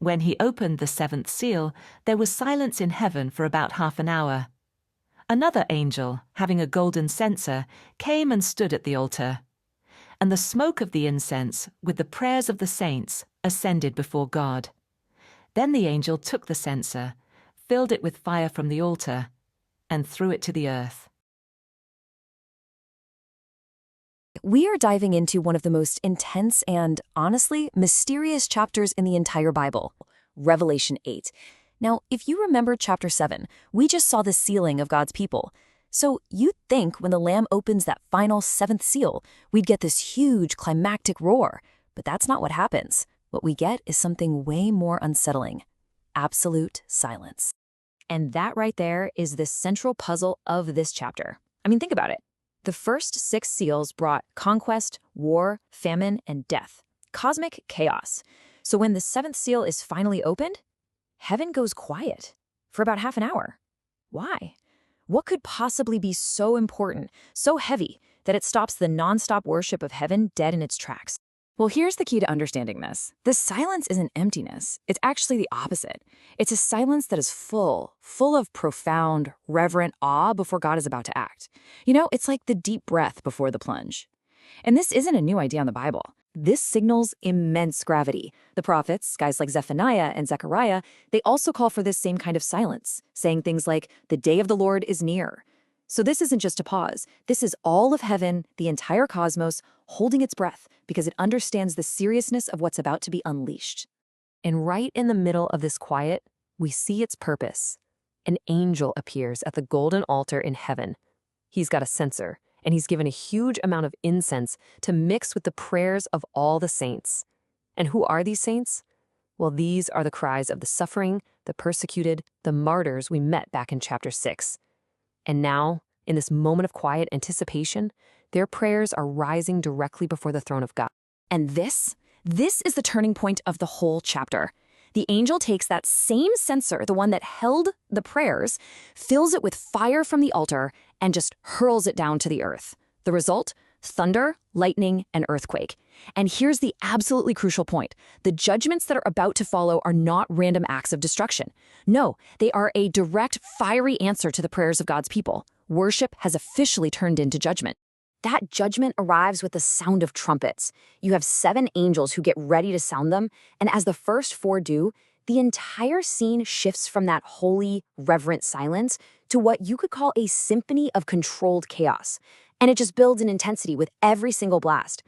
When he opened the seventh seal, there was silence in heaven for about half an hour. Another angel, having a golden censer, came and stood at the altar. And the smoke of the incense, with the prayers of the saints, ascended before God. Then the angel took the censer, filled it with fire from the altar, and threw it to the earth. We are diving into one of the most intense and, honestly, mysterious chapters in the entire Bible, Revelation 8. Now, if you remember chapter 7, we just saw the sealing of God's people. So you'd think when the Lamb opens that final seventh seal, we'd get this huge climactic roar. But that's not what happens. What we get is something way more unsettling. Absolute silence. And that right there is the central puzzle of this chapter. I mean, think about it. The first 6 seals brought conquest, war, famine, and death. Cosmic chaos. So when the 7th seal is finally opened, heaven goes quiet for about half an hour. Why? What could possibly be so important, so heavy, that it stops the nonstop worship of heaven dead in its tracks? Well, here's the key to understanding this. The silence isn't emptiness. It's actually the opposite. It's a silence that is full of profound, reverent awe before God is about to act. You know, it's like the deep breath before the plunge. And this isn't a new idea in the Bible. This signals immense gravity. The prophets, guys like Zephaniah and Zechariah, they also call for this same kind of silence, saying things like, "The day of the Lord is near." So this isn't just a pause. This is all of heaven, the entire cosmos, holding its breath because it understands the seriousness of what's about to be unleashed. And right in the middle of this quiet, we see its purpose. An angel appears at the golden altar in heaven. He's got a censer, and he's given a huge amount of incense to mix with the prayers of all the saints. And who are these saints? Well, these are the cries of the suffering, the persecuted, the martyrs we met back in chapter 6. And now, in this moment of quiet anticipation, their prayers are rising directly before the throne of God. And this is the turning point of the whole chapter. The angel takes that same censer, the one that held the prayers, fills it with fire from the altar, and just hurls it down to the earth. The result? Thunder, lightning, and earthquake. And here's the absolutely crucial point. The judgments that are about to follow are not random acts of destruction. No, they are a direct, fiery answer to the prayers of God's people. Worship has officially turned into judgment. That judgment arrives with the sound of trumpets. You have 7 angels who get ready to sound them, and as the first 4 do, the entire scene shifts from that holy, reverent silence to what you could call a symphony of controlled chaos. And it just builds in intensity with every single blast.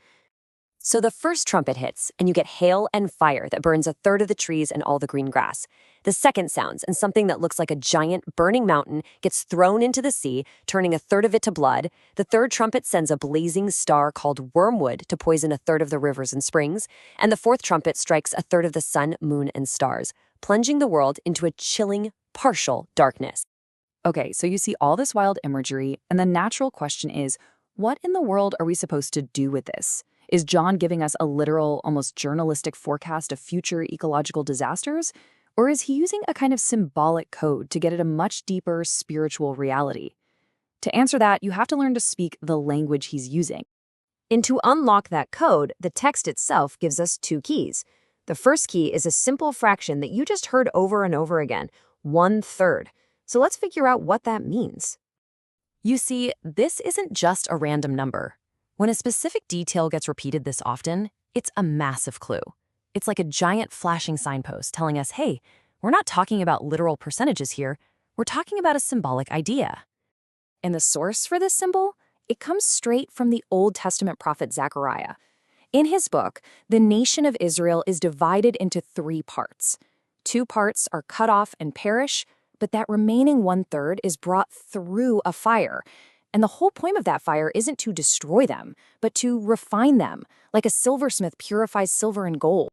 So the first trumpet hits, and you get hail and fire that burns 1/3 of the trees and all the green grass. The second sounds, and something that looks like a giant burning mountain gets thrown into the sea, turning 1/3 of it to blood. The third trumpet sends a blazing star called wormwood to poison 1/3 of the rivers and springs. And the fourth trumpet strikes 1/3 of the sun, moon, and stars, plunging the world into a chilling, partial darkness. Okay, so you see all this wild imagery, and the natural question is, what in the world are we supposed to do with this? Is John giving us a literal, almost journalistic forecast of future ecological disasters? Or is he using a kind of symbolic code to get at a much deeper spiritual reality? To answer that, you have to learn to speak the language he's using. And to unlock that code, the text itself gives us 2 keys. The first key is a simple fraction that you just heard over and over again, 1/3. So let's figure out what that means. You see, this isn't just a random number. When a specific detail gets repeated this often, it's a massive clue. It's like a giant flashing signpost telling us, hey, we're not talking about literal percentages here, we're talking about a symbolic idea. And the source for this symbol? It comes straight from the Old Testament prophet Zechariah. In his book, the nation of Israel is divided into 3 parts. 2 parts are cut off and perish, but that remaining 1/3 is brought through a fire. And the whole point of that fire isn't to destroy them, but to refine them, like a silversmith purifies silver and gold.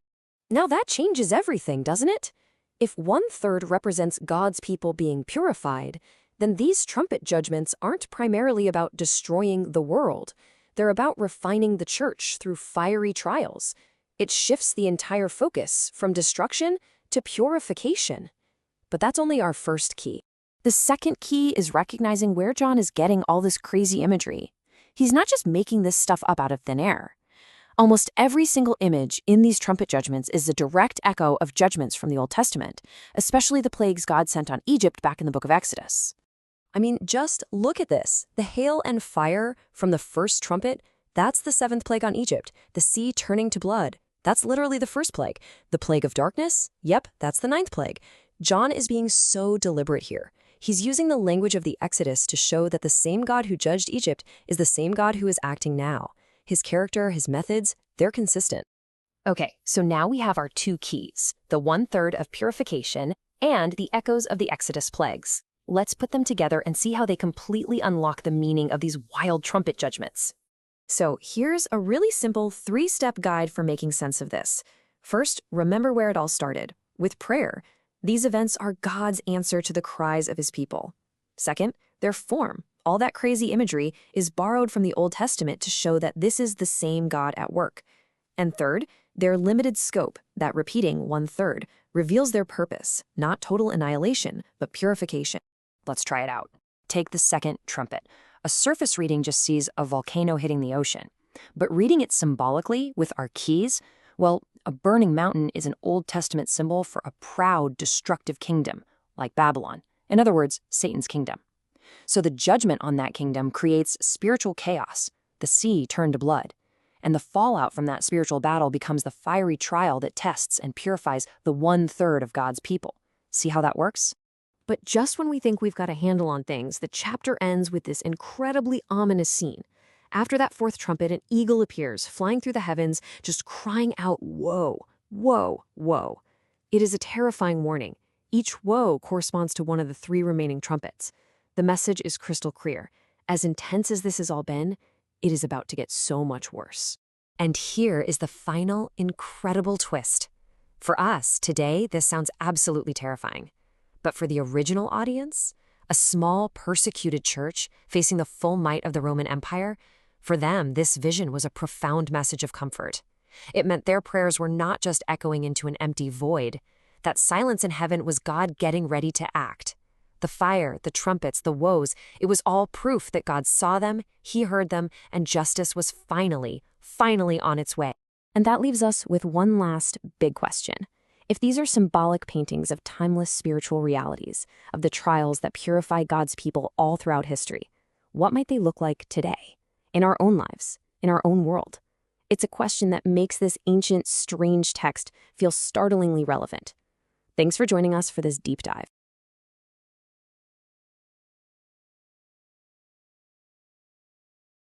Now that changes everything, doesn't it? If 1/3 represents God's people being purified, then these trumpet judgments aren't primarily about destroying the world. They're about refining the church through fiery trials. It shifts the entire focus from destruction to purification. But that's only our first key. The second key is recognizing where John is getting all this crazy imagery. He's not just making this stuff up out of thin air. Almost every single image in these trumpet judgments is a direct echo of judgments from the Old Testament, especially the plagues God sent on Egypt back in the book of Exodus. I mean, just look at this. The hail and fire from the first trumpet, that's the seventh plague on Egypt. The sea turning to blood, that's literally the first plague. The plague of darkness, yep, that's the ninth plague. John is being so deliberate here. He's using the language of the Exodus to show that the same God who judged Egypt is the same God who is acting now. His character, his methods, they're consistent. Okay, so now we have our two keys, the 1/3 of purification and the echoes of the Exodus plagues. Let's put them together and see how they completely unlock the meaning of these wild trumpet judgments. So here's a really simple 3-step guide for making sense of this. First, remember where it all started, with prayer. These events are God's answer to the cries of his people. Second, their form. All that crazy imagery is borrowed from the Old Testament to show that this is the same God at work. And third, their limited scope, that repeating 1/3, reveals their purpose, not total annihilation, but purification. Let's try it out. Take the second trumpet. A surface reading just sees a volcano hitting the ocean. But reading it symbolically with our keys, well, a burning mountain is an Old Testament symbol for a proud, destructive kingdom, like Babylon. In other words, Satan's kingdom. So the judgment on that kingdom creates spiritual chaos, the sea turned to blood. And the fallout from that spiritual battle becomes the fiery trial that tests and purifies the 1/3 of God's people. See how that works? But just when we think we've got a handle on things, the chapter ends with this incredibly ominous scene. After that fourth trumpet, an eagle appears, flying through the heavens, just crying out, "Woe, woe, woe." It is a terrifying warning. Each woe corresponds to one of the 3 remaining trumpets. The message is crystal clear. As intense as this has all been, it is about to get so much worse. And here is the final, incredible twist. For us, today, this sounds absolutely terrifying. But for the original audience, a small, persecuted church facing the full might of the Roman Empire, for them, this vision was a profound message of comfort. It meant their prayers were not just echoing into an empty void. That silence in heaven was God getting ready to act. The fire, the trumpets, the woes, it was all proof that God saw them, he heard them, and justice was finally on its way. And that leaves us with one last big question. If these are symbolic paintings of timeless spiritual realities, of the trials that purify God's people all throughout history, what might they look like today, in our own lives, in our own world? It's a question that makes this ancient, strange text feel startlingly relevant. Thanks for joining us for this deep dive.